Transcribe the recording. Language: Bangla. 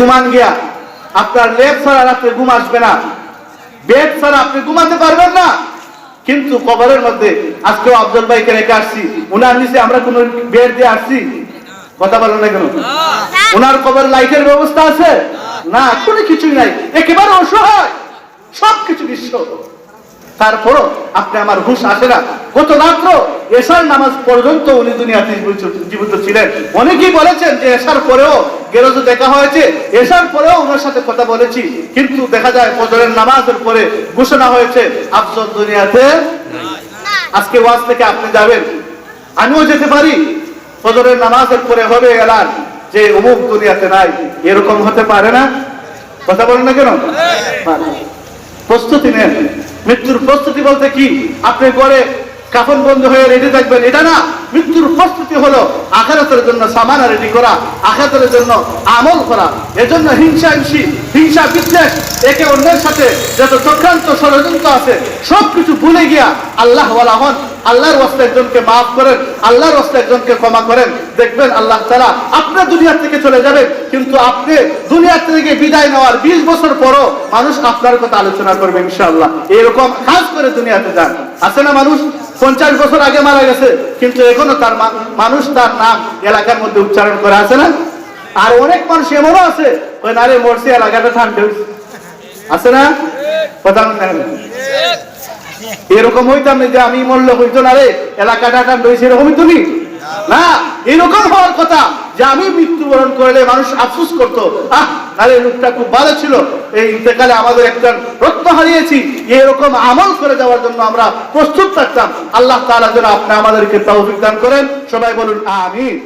ঘুমান গিয়া আপনার লেপ ছাড়া রাত্রে ঘুম আসবে না, বেড ছাড়া আপনি ঘুমাতে পারবেন না। কিন্তু কবরের মধ্যে আজকেও আফজল ভাইকে রেখে আসছি, উনার নিচে আমরা কোন বেড দিয়ে আসছি? কথা বলেন না কেন? ওনার কবর লাইটের ব্যবস্থা আছে না, কোনো কিছুই নাই, একেবারে অসহায়, সবকিছু নিঃস্ব। তারপরও আপনি আমার হুঁশ আসে না। গত রাত্র এশার নামাজ পর্যন্ত উনি দুনিয়াতে জীবিত ছিলেন। অনেকেই বলেছেন যে এশার পরেও গেরোজে দেখা হয়েছে, এশার পরেও ওনার সাথে কথা বলেছি, কিন্তু দেখা যায় ফজরের নামাজের পরে ঘোষণা হয়েছে আফজল দুনিয়াতে। আজকে ওয়াজ থেকে আপনি যাবেন, আমিও যেতে পারি, ফজরের নামাজের পরে হবে এলান যে অমুক দুনিয়াতে নাই। এরকম হতে পারে না? কথা বলেন না কেন? প্রস্তুতি নেন। মৃত্যুর প্রস্তুতি বলতে কি আপনি ঘরে কাফন বন্ধ হয়ে রেডি থাকবেন এটা না। মৃত্যুর প্রস্তুতি হলো আখিরাতের জন্য সামানা রেডি করা, আখিরাতের জন্য আমল করা। এজন্য হিংসা বিদ্বেষ, একে অন্যের সাথে যত চক্রান্ত ষড়যন্ত্র আছে সবকিছু ভুলে গিয়া আল্লাহ ওয়ালা হন, আল্লাহর ওয়াস্তে একজনকে মাফ করেন, আল্লাহর ওয়াস্তে একজনকে ক্ষমা করেন, দেখবেন আল্লাহ তাআলা আপনার দুনিয়া থেকে চলে যাবেন, কিন্তু আপনি দুনিয়া থেকে বিদায় নেওয়ার 20 বছর পরও মানুষ আপনার কথা আলোচনা করবে ইনশাআল্লাহ। এরকম কাজ করে দুনিয়াতে যান। আছে না মানুষ 50 বছর আগে মারা গেছে, কিন্তু এখনো তার মানুষ তার নাম এলাকার মধ্যে উচ্চারণ করে, আছে না? আর অনেক মানুষ এমনও আছে ওই নারে মরছে, এলাকাটা ঠান্ডা আছে না? কথা এরকম হইতাম না যে আমি মরলে হইতো না রে এলাকাটা ঠান্ডা হয়েছে, এরকমই তুমি না। এরকম হওয়ার কথা যে আমি মৃত্যুবরণ করলে মানুষ আফসোস করতো, আরে লোকটা খুব ভালো ছিল, এই ইন্তেকালে আমাদের একটা রত্ন হারিয়েছি। এরকম আমল করে যাওয়ার জন্য আমরা প্রস্তুত থাকতাম। আল্লাহ তাআলা যেন আপনি আমাদেরকে তৌফিক দান করেন। সবাই বলুন আমিন।